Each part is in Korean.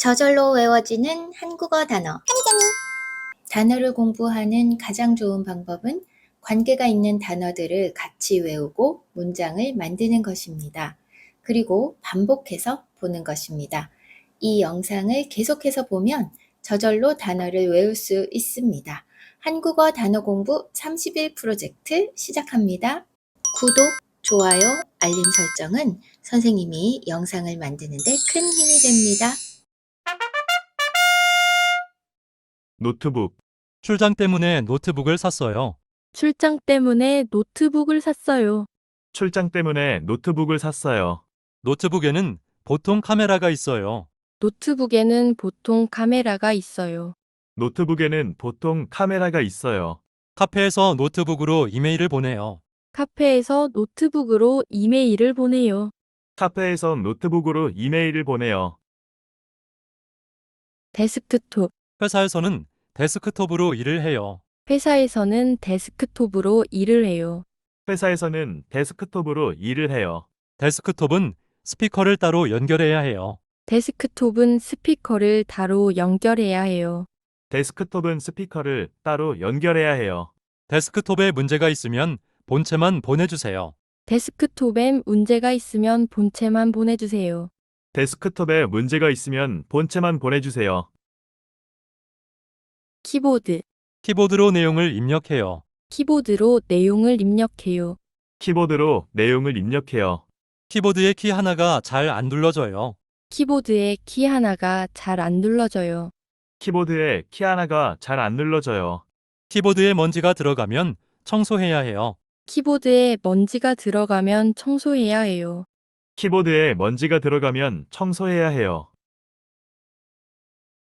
저절로 외워지는 한국어 단어. 단어를 공부하는 가장 좋은 방법은 관계가 있는 단어들을 같이 외우고 문장을 만드는 것입니다. 그리고 반복해서 보는 것입니다. 이 영상을 계속해서 보면 저절로 단어를 외울 수 있습니다. 한국어 단어 공부 30일 프로젝트 시작합니다. 구독, 좋아요, 알림 설정은 선생님이 영상을 만드는데 큰 힘이 됩니다. 노트북, 출장 때문에 노트북을 샀어요. 출장 때문에 노트북을 샀어요. 출장 때문에 노트북을 샀어요. 노트북에는 보통 카메라가 있어요. 노트북에는 보통 카메라가 있어요. 노트북에는 보통 카메라가 있어요. 카페에서 노트북으로 이메일을 보내요. 카페에서 노트북으로 이메일을 보내요. 카페에서 노트북으로 이메일을 보내요. 데스크톱. 회사에서는 데스크톱으로 일을 해요. 회사에서는 데스크톱으로 일을 해요. 회사에서는 데스크톱으로 일을 해요. 데스크톱은 스피커를 따로 연결해야 해요. 데스크톱은 스피커를 따로 연결해야 해요. 데스크톱은 스피커를 따로 연결해야 해요. 데스크톱에 문제가 있으면 본체만 보내주세요. 데스크톱엔 문제가 있으면 본체만 보내주세요. 데스크톱에 문제가 있으면 본체만 보내주세요. 키보드. 키보드로 내용을 입력해요. 키보드로 내용을 입력해요. 키보드로 내용을 입력해요. 키보드의 키 하나가 잘 안 눌러져요. 키보드에 키 하나가 잘 안 눌러져요. 키보드에 키 하나가 잘 안 눌러져요. 키보드에 먼지가 들어가면 청소해야 해요. 키보드에 먼지가 들어가면 청소해야 해요. 키보드에 먼지가 들어가면 청소해야 해요.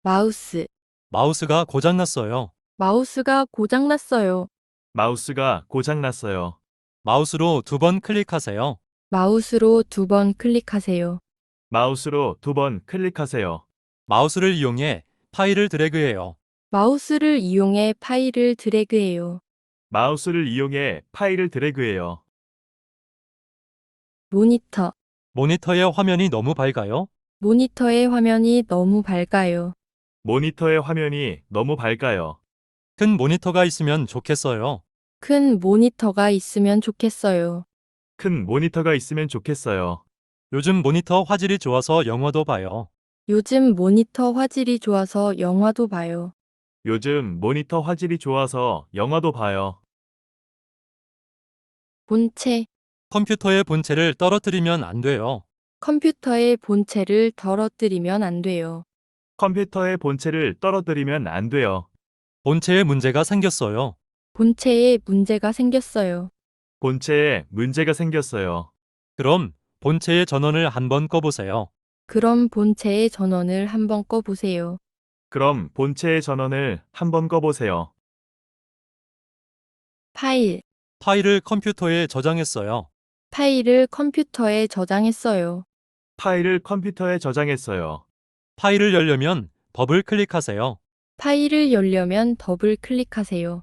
마우스. 마우스가 고장났어요. 마우스가 고장났어요. 마우스가 고장났어요. 마우스로 2번 클릭하세요. 마우스로 2번 클릭하세요. 마우스로 2번 클릭하세요. 마우스를 이용해 파일을 드래그해요. 마우스를 이용해 파일을 드래그해요. 마우스를 이용해 파일을 드래그해요. 모니터. 모니터의 화면이 너무 밝아요? 모니터의 화면이 너무 밝아요. 모니터의 화면이 너무 밝아요. 큰 모니터가 있으면 좋겠어요. 큰 모니터가 있으면 좋겠어요. 큰 모니터가 있으면 좋겠어요. 요즘 모니터 화질이 좋아서 영화도 봐요. 요즘 모니터 화질이 좋아서 영화도 봐요. 요즘 모니터 화질이 좋아서 영화도 봐요. 본체. 컴퓨터의 본체를 떨어뜨리면 안 돼요. 컴퓨터의 본체를 떨어뜨리면 안 돼요. 컴퓨터의 본체를 떨어뜨리면 안 돼요. 본체에 문제가 생겼어요. 본체에 문제가 생겼어요. 본체에 문제가 생겼어요. 그럼 본체의 전원을 한번 꺼보세요. 그럼 본체의 전원을 한번 꺼보세요. 그럼 본체의 전원을 한번 꺼보세요. 파일. 파일을 컴퓨터에 저장했어요. 파일을 컴퓨터에 저장했어요. 파일을 컴퓨터에 저장했어요. 파일을 열려면 더블 클릭하세요. 파일을 열려면 더블 클릭하세요.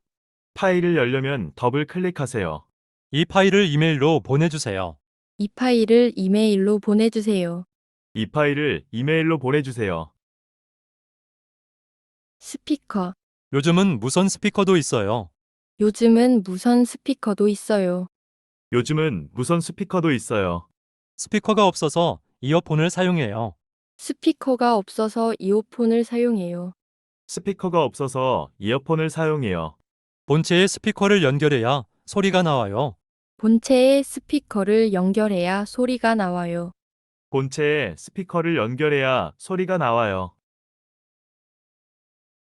파일을 열려면 더블 클릭하세요. 이 파일을 이메일로 보내주세요. 이 파일을 이메일로 보내주세요. 이 파일을 이메일로 보내주세요. 스피커. 요즘은 무선 스피커도 있어요. 요즘은 무선 스피커도 있어요. 요즘은 무선 스피커도 있어요. 스피커가 없어서 이어폰을 사용해요. 스피커가 없어서 이어폰을 사용해요. 스피커가 없어서 이어폰을 사용해요. 본체에 스피커를 연결해야 소리가 나와요. 본체에 스피커를 연결해야 소리가 나와요. 본체에 스피커를 연결해야 소리가 나와요.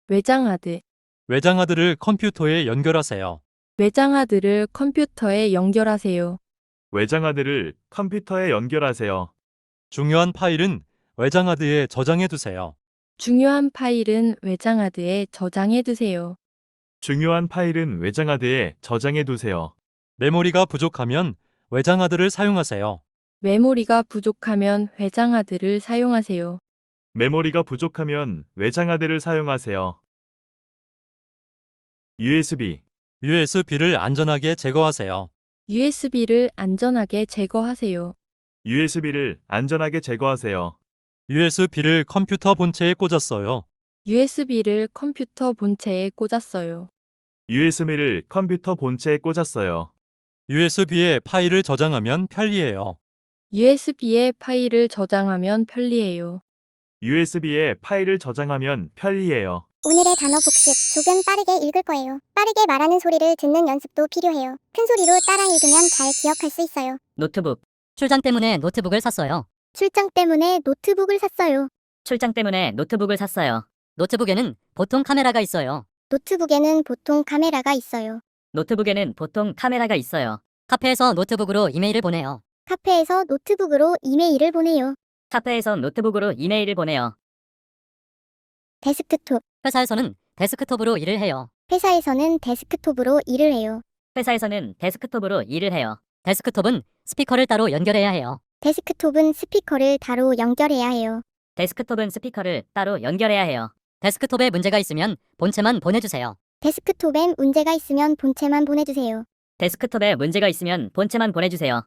외장하드. 외장하드를 컴퓨터에 연결하세요. 외장하드를 컴퓨터에 연결하세요. 외장하드를 컴퓨터에 연결하세요. 중요한 파일은 외장하드에 저장해 두세요. 중요한 파일은 외장하드에 저장해 두세요. 중요한 파일은 외장하드에 저장해 두세요. 메모리가 부족하면 외장하드를 사용하세요. 메모리가 부족하면 외장하드를 사용하세요. 메모리가 부족하면 외장하드를 사용하세요. USB, USB를 안전하게 제거하세요. USB를 안전하게 제거하세요. USB를 안전하게 제거하세요. USB를 컴퓨터 본체에 꽂았어요. USB를 컴퓨터 본체에 꽂았어요. USB를 컴퓨터 본체에 꽂았어요. USB에 파일을 저장하면 편리해요. USB에 파일을 저장하면 편리해요. USB에 파일을 저장하면 편리해요. 오늘의 단어 복습. 조금 빠르게 읽을 거예요. 빠르게 말하는 소리를 듣는 연습도 필요해요. 큰 소리로 따라 읽으면 잘 기억할 수 있어요. 노트북. 출장 때문에 노트북을 샀어요. 출장 때문에 노트북을 샀어요. 출장 때문에 노트북을 샀어요. 노트북에는 보통 카메라가 있어요. 노트북에는 보통 카메라가 있어요. 노트북에는 보통 카메라가 있어요. 카페에서 노트북으로 이메일을 보내요. 카페에서 노트북으로 이메일을 보내요. 카페에서 노트북으로 이메일을 보내요. 데스크톱. 회사에서는 데스크톱으로 일을 해요. 회사에서는 데스크톱으로 일을 해요. 회사에서는 데스크톱으로 일을 해요. 데스크톱은 스피커를 따로 연결해야 해요. 데스크톱은 스피커를 따로 연결해야 해요. 데스크톱은 스피커를 따로 연결해야 해요. 데스크톱에 문제가 있으면 본체만 보내주세요. 데스크톱엔 문제가 있으면 본체만 보내주세요. 데스크톱에 문제가 있으면 본체만 보내주세요.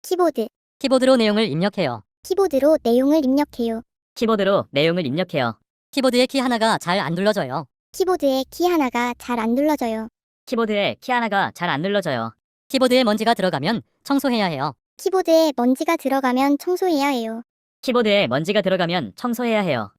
키보드. 키보드로 내용을 입력해요. 키보드로 내용을 입력해요. 키보드로 내용을 입력해요. 키보드의 키 하나가 잘 안 눌러져요. 키보드의 키 하나가 잘 안 눌러져요. 키보드에 키 하나가 잘 안 눌러져요. 키보드에 먼지가 들어가면 청소해야 해요. 키보드에 먼지가 들어가면 청소해야 해요. 키보드에 먼지가 들어가면 청소해야 해요.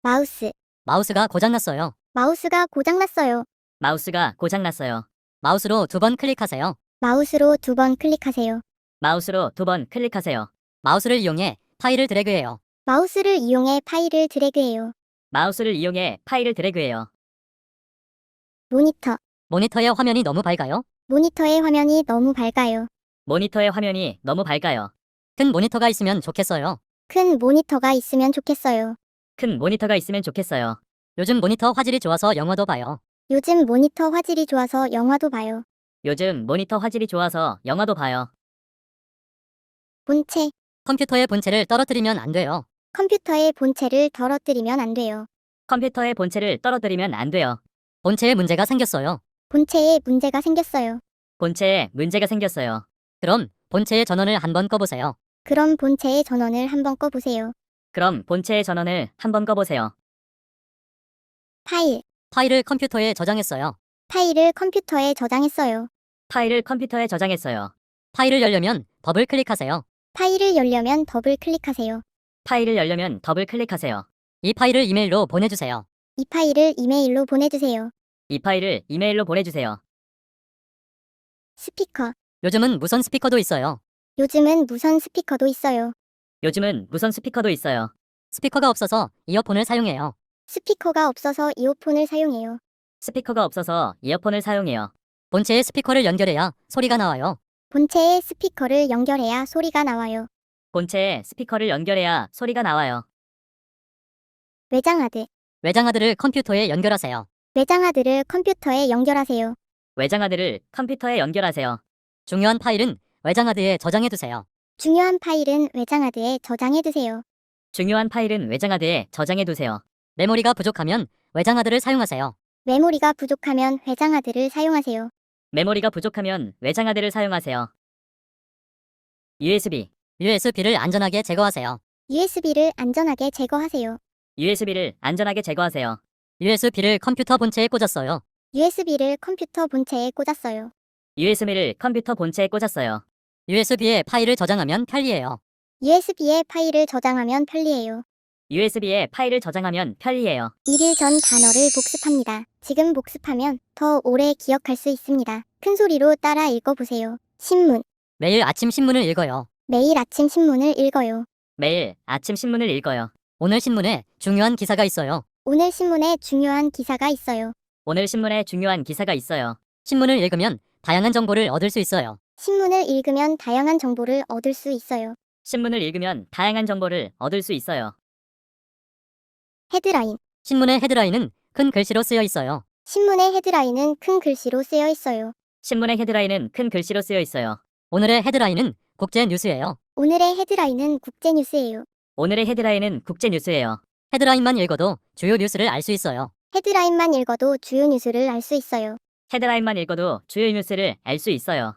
마우스. 마우스가 고장났어요. 마우스가 고장났어요. 마우스가 고장났어요. 마우스로 2번 클릭하세요. 마우스로 2번 클릭하세요. 마우스로 2번 클릭하세요. 마우스를 이용해 파일을 드래그해요. 마우스를 이용해 파일을 드래그해요. 마우스를 이용해 파일을 드래그해요. 모니터. 모니터의 화면이 너무 밝아요. 모니터의 화면이 너무 밝아요. 모니터의 화면이 너무 밝아요. 큰 모니터가 있으면 좋겠어요. 큰 모니터가 있으면 좋겠어요. 큰 모니터가 있으면 좋겠어요. 요즘 모니터 화질이 좋아서 영화도 봐요. 요즘 모니터 화질이 좋아서 영화도 봐요. 요즘 모니터 화질이 좋아서 영화도 봐요. 본체. 컴퓨터의 본체를 떨어뜨리면 안 돼요. 컴퓨터의 본체를 떨어뜨리면 안 돼요. 컴퓨터의 본체를 떨어뜨리면 안 돼요. 본체에 문제가 생겼어요. 본체에 문제가 생겼어요. 본체에 문제가 생겼어요. 그럼 본체의 전원을 한번 꺼보세요. 그럼 본체의 전원을 한번 꺼보세요. 그럼 본체의 전원을 한번 꺼보세요. 파일. 파일을 컴퓨터에 저장했어요. 파일을 컴퓨터에 저장했어요. 파일을 컴퓨터에 저장했어요. 파일을 열려면 더블 클릭하세요. 파일을 열려면 더블 클릭하세요. 파일을 열려면 더블 클릭하세요. 이 파일을 이메일로 보내주세요. 이 파일을 이메일로 보내주세요. 이 파일을 이메일로 보내주세요. 스피커. 요즘은 무선 스피커도 있어요. 요즘은 무선 스피커도 있어요. 요즘은 무선 스피커도 있어요. 스피커가 없어서 이어폰을 사용해요. 스피커가 없어서 이어폰을 사용해요. 스피커가 없어서 이어폰을 사용해요. 본체에 스피커를 연결해야 소리가 나와요. 본체에 스피커를 연결해야 소리가 나와요. 본체에 스피커를 연결해야 소리가 나와요. 외장하드. 외장하드를 컴퓨터에 연결하세요. 외장하드를 컴퓨터에 연결하세요. 외장하드를 컴퓨터에 연결하세요. 중요한 파일은 외장하드에 저장해두세요. 중요한 파일은 외장하드에 저장해두세요. 중요한 파일은 외장하드에 저장해두세요. 메모리가 부족하면 외장하드를 사용하세요. 메모리가 부족하면 외장하드를 사용하세요. 메모리가 부족하면 외장하드를 사용하세요. USB를 안전하게 제거하세요. USB를 안전하게 제거하세요. USB를 안전하게 제거하세요. USB를 컴퓨터 본체에 꽂았어요. USB를 컴퓨터 본체에 꽂았어요. USB를 컴퓨터 본체에 꽂았어요. USB에 파일을 저장하면 편리해요. USB에 파일을 저장하면 편리해요. USB에 파일을 저장하면 편리해요. 1일 전 단어를 복습합니다. 지금 복습하면 더 오래 기억할 수 있습니다. 큰 소리로 따라 읽어보세요. 신문. 매일 아침 신문을 읽어요. 매일 아침 신문을 읽어요. 매일 아침 신문을 읽어요. 오늘 신문에 중요한 기사가 있어요. 오늘 신문에 중요한 기사가 있어요. 오늘 신문에 중요한 기사가 있어요. 신문을 읽으면 다양한 정보를 얻을 수 있어요. 신문을 읽으면 다양한 정보를 얻을 수 있어요. 신문을 읽으면 다양한 정보를 얻을 수 있어요. 헤드라인. 신문의 헤드라인은 큰 글씨로 쓰여 있어요. 신문의 헤드라인은 큰 글씨로 쓰여 있어요. 신문의 헤드라인은 큰 글씨로 쓰여 있어요. 오늘의 헤드라인은 국제 뉴스예요. 오늘의 헤드라인은 국제 뉴스예요. 오늘의 헤드라인은 국제 뉴스예요. 헤드라인만 읽어도 주요 뉴스를 알 수 있어요. 헤드라인만 읽어도 주요 뉴스를 알 수 있어요. 헤드라인만 읽어도 주요 뉴스를 알 수 있어요.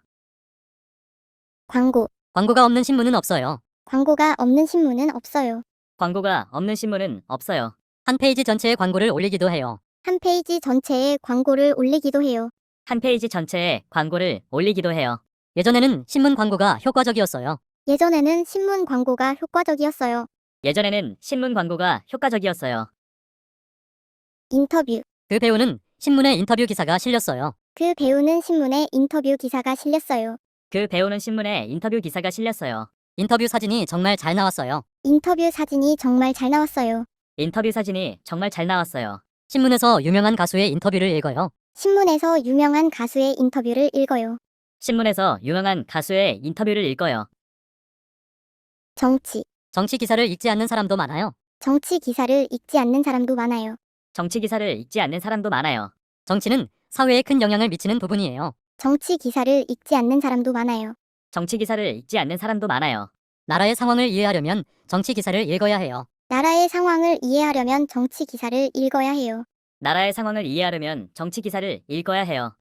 광고. 광고가 없는 신문은 없어요. 광고가 없는 신문은 없어요. 광고가 없는 신문은 없어요. 한 페이지 전체에 광고를 올리기도 해요. 한 페이지 전체에 광고를 올리기도 해요. 한 페이지 전체에 광고를 올리기도 해요. 예전에는 신문 광고가 효과적이었어요. 예전에는 신문 광고가 효과적이었어요. 예전에는 신문 광고가 효과적이었어요. 인터뷰. 그 배우는 신문에 인터뷰 기사가 실렸어요. 그 배우는 신문에 인터뷰 기사가 실렸어요. 그 배우는 신문에 인터뷰 기사가 실렸어요. 인터뷰 사진이 정말 잘 나왔어요. 인터뷰 사진이 정말 잘 나왔어요. 인터뷰 사진이 정말 잘 나왔어요. 신문에서 유명한 가수의 인터뷰를 읽어요. 신문에서 유명한 가수의 인터뷰를 읽어요. 신문에서 유명한 가수의 인터뷰를 읽어요. 정치. 정치 기사를 읽지 않는 사람도 많아요. 정치 기사를 읽지 않는 사람도 많아요. 정치 기사를 읽지 않는 사람도 많아요. 정치는 사회에 큰 영향을 미치는 부분이에요. 정치 기사를 읽지 않는 사람도 많아요. 정치 기사를 읽지 않는 사람도 많아요. 나라의 상황을 이해하려면 정치 기사를 읽어야 해요. 나라의 상황을 이해하려면 정치 기사를 읽어야 해요. 나라의 상황을 이해하려면 정치 기사를 읽어야 해요.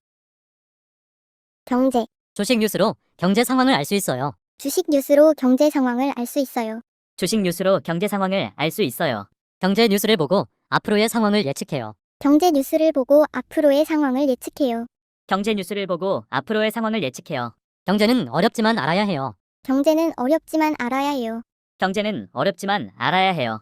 경제. 주식 뉴스로 경제 상황을 알 수 있어요. 주식 뉴스로 경제 상황을 알 수 있어요. 주식 뉴스로 경제 상황을 알 수 있어요. 경제 뉴스를 보고 앞으로의 상황을 예측해요. 경제 뉴스를 보고 앞으로의 상황을 예측해요. 경제 뉴스를 보고 앞으로의 상황을 예측해요. 경제는 어렵지만 알아야 해요. 경제는 어렵지만 알아야 해요. 경제는 어렵지만 알아야 해요.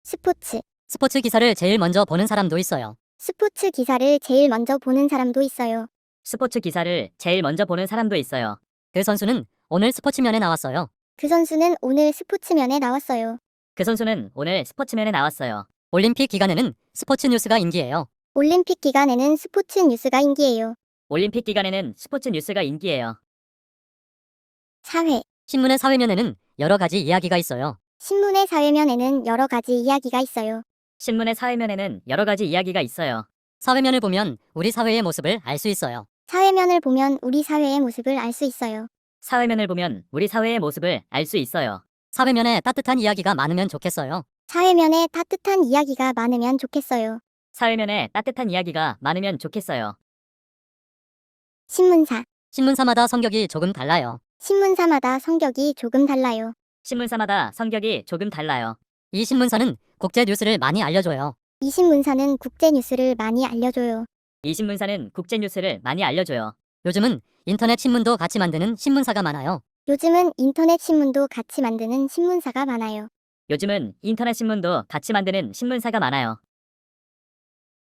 스포츠. 스포츠 기사를 제일 먼저 보는 사람도 있어요. 스포츠 기사를 제일 먼저 보는 사람도 있어요. 스포츠 기사를 제일 먼저 보는 사람도 있어요. 그 선수는 오늘 스포츠면에 나왔어요. 그 선수는 오늘 스포츠면에 나왔어요. 그 선수는 오늘 스포츠면에 나왔어요. 올림픽 기간에는 스포츠 뉴스가 인기예요. 올림픽 기간에는 스포츠 뉴스가 인기예요. 올림픽 기간에는 스포츠 뉴스가 인기예요. 사회. 신문의 사회면에는 여러 가지 이야기가 있어요. 신문의 사회면에는 여러 가지 이야기가 있어요. 신문의 사회면에는 여러 가지 이야기가 있어요. 사회면을 보면 우리 사회의 모습을 알 수 있어요. 사회면을 보면 우리 사회의 모습을 알 수 있어요. 사회면을 보면 우리 사회의 모습을 알 수 있어요. 사회면에 따뜻한 이야기가 많으면 좋겠어요. 사회면에 따뜻한 이야기가 많으면 좋겠어요. 사회면에 따뜻한 이야기가 많으면 좋겠어요. 신문사. 신문사마다 성격이 조금 달라요. 신문사마다 성격이 조금 달라요. 신문사마다 성격이 조금 달라요. 이 신문사는 국제 뉴스를 많이 알려줘요. 이 신문사는 국제 뉴스를 많이 알려줘요. 이 신문사는 국제 뉴스를 많이 알려줘요. 요즘은 인터넷 신문도 같이 만드는 신문사가 많아요. 요즘은 인터넷 신문도 같이 만드는 신문사가 많아요. 요즘은 인터넷 신문도 같이 만드는 신문사가 많아요.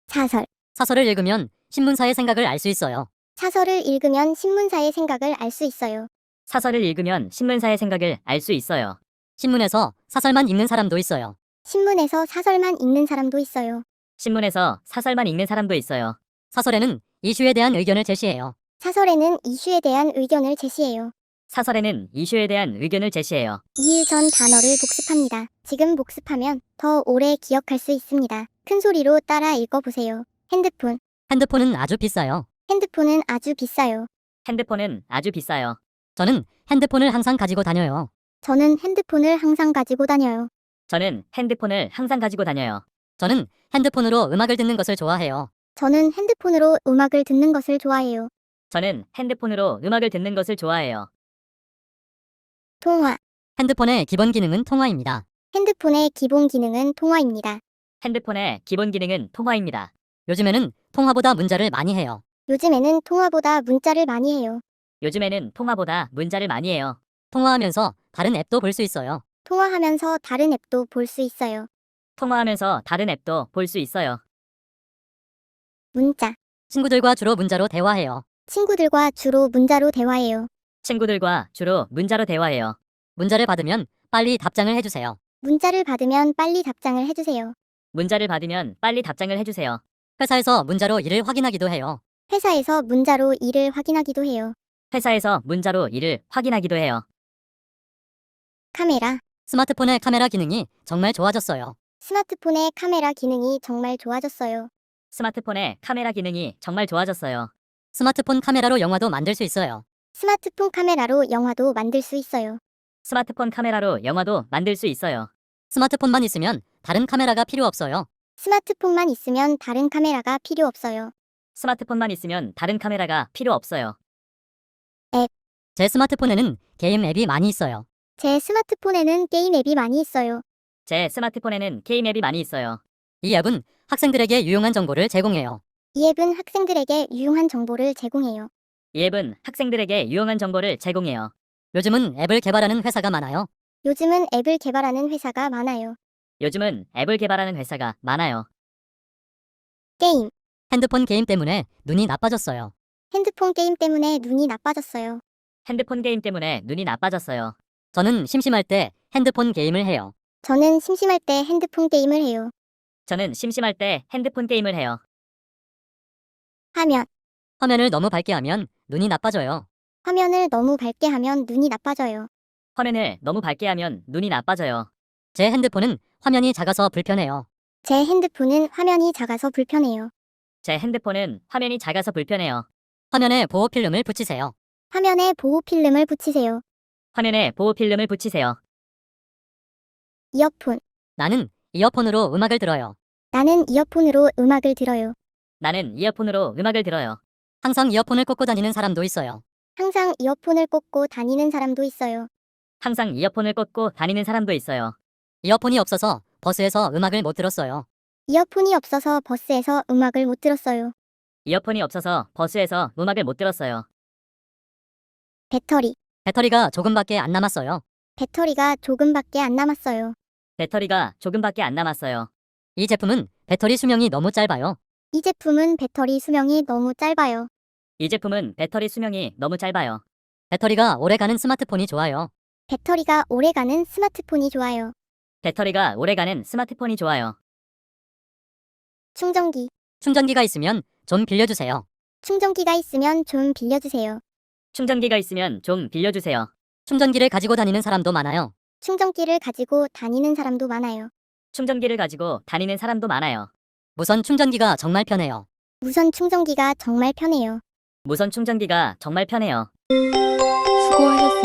사설. 사설을 읽으면 신문사의 생각을 알 수 있어요. 사설을 읽으면 신문사의 생각을 알 수 있어요. 사설을 읽으면 신문사의 생각을 알 수 있어요. 신문에서 사설만 읽는 사람도 있어요. 신문에서 사설만 읽는 사람도 있어요. 신문에서 사설만 읽는 사람도 있어요. 사설에는 이슈에 대한 의견을 제시해요. 사설에는 이슈에 대한 의견을 제시해요. 사설에는 이슈에 대한 의견을 제시해요. 2일 전 단어를 복습합니다. 지금 복습하면 더 오래 기억할 수 있습니다. 큰 소리로 따라 읽어보세요. 핸드폰. 핸드폰은 아주 비싸요. 핸드폰은 아주 비싸요. 핸드폰은 아주 비싸요. 저는 핸드폰을 항상 가지고 다녀요. 저는 핸드폰을 항상 가지고 다녀요. 저는 핸드폰을 항상 가지고 다녀요. 저는 핸드폰으로 음악을 듣는 것을 좋아해요. 저는 핸드폰으로 음악을 듣는 것을 좋아해요. 저는 핸드폰으로 음악을 듣는 것을 좋아해요. 통화. 핸드폰의 기본 기능은 통화입니다. 핸드폰의 기본 기능은 통화입니다. 핸드폰의 기본 기능은 통화입니다. 요즘에는 통화보다 문자를 많이 해요. 요즘에는 통화보다 문자를 많이 해요. 요즘에는 통화보다 문자를 많이 해요. 통화하면서 다른 앱도 볼 수 있어요. 통화하면서 다른 앱도 볼 수 있어요. 통화하면서 다른 앱도 볼 수 있어요. 문자. 친구들과 주로 문자로 대화해요. 친구들과 주로 문자로 대화해요. 친구들과 주로 문자로 대화해요. 문자를 받으면 빨리 답장을 해주세요. 문자를 받으면 빨리 답장을 해주세요. 문자를 받으면 빨리 답장을 해주세요. 회사에서 문자로 일을 확인하기도 해요. 회사에서 문자로 일을 확인하기도 해요. 회사에서 문자로 일을 확인하기도 해요. 카메라. 스마트폰의 카메라 기능이 정말 좋아졌어요. 스마트폰의 카메라 기능이 정말 좋아졌어요. 스마트폰의 카메라 기능이 정말 좋아졌어요. 스마트폰 카메라로 영화도 만들 수 있어요. 스마트폰 카메라로 영화도 만들 수 있어요. 스마트폰 카메라로 영화도 만들 수 있어요. 스마트폰만 있으면 다른 카메라가 필요 없어요. 스마트폰만 있으면 다른 카메라가 필요 없어요. 스마트폰만 있으면 다른 카메라가 필요 없어요. 앱. 제 스마트폰에는 게임 앱이 많이 있어요. 제 스마트폰에는 게임 앱이 많이 있어요. 제 스마트폰에는 게임 앱이 많이 있어요. 이 앱은 학생들에게 유용한 정보를 제공해요. 이 앱은 학생들에게 유용한 정보를 제공해요. 이 앱은 학생들에게 유용한 정보를 제공해요. 요즘은 앱을 개발하는 회사가 많아요. 요즘은 앱을 개발하는 회사가 많아요. 요즘은 앱을 개발하는 회사가 많아요. 게임. 핸드폰 게임 때문에 눈이 나빠졌어요. 핸드폰 게임 때문에 눈이 나빠졌어요. 핸드폰 게임 때문에 눈이 나빠졌어요. 저는 심심할 때 핸드폰 게임을 해요. 저는 심심할 때 핸드폰 게임을 해요. 저는 심심할 때 핸드폰 게임을 해요. 화면. 화면을 너무 밝게 하면 눈이 나빠져요. 화면을 너무 밝게 하면 눈이 나빠져요. 화면을 너무 밝게 하면 눈이 나빠져요. 제 핸드폰은 화면이 작아서 불편해요. 제 핸드폰은 화면이 작아서 불편해요. 제 핸드폰은 화면이 작아서 불편해요. 화면에 보호 필름을 붙이세요. 화면에 보호 필름을 붙이세요. 화면에 보호 필름을 붙이세요. 이어폰. 나는 이어폰으로 음악을 들어요. 나는 이어폰으로 음악을 들어요. 나는 이어폰으로 음악을 들어요. 항상 이어폰을 꽂고 다니는 사람도 있어요. 항상 이어폰을 꽂고 다니는 사람도 있어요. 항상 이어폰을 꽂고 다니는 사람도 있어요. 이어폰이 없어서 버스에서 음악을 못 들었어요. 이어폰이 없어서 버스에서 음악을 못 들었어요. 이어폰이 없어서 버스에서 음악을 못 들었어요. 배터리. 배터리가 조금밖에 안 남았어요. 배터리가 조금밖에 안 남았어요. 배터리가 조금밖에 안 남았어요. 이 제품은 배터리 수명이 너무 짧아요. 이 제품은 배터리 수명이 너무 짧아요. 이 제품은 배터리 수명이 너무 짧아요. 배터리가 오래가는 스마트폰이 좋아요. 배터리가 오래가는 스마트폰이 좋아요. 배터리가 오래가는 스마트폰이 좋아요. 충전기. 충전기가 있으면 좀 빌려주세요. 충전기가 있으면 좀 빌려주세요. 충전기가 있으면 좀 빌려주세요. 충전기를 가지고 다니는 사람도 많아요. 충전기를 가지고 다니는 사람도 많아요. 충전기를 가지고 다니는 사람도 많아요. 무선 충전기가 정말 편해요. 무선 충전기가 정말 편해요. 무선 충전기가 정말 편해요. 수고하셨습니다.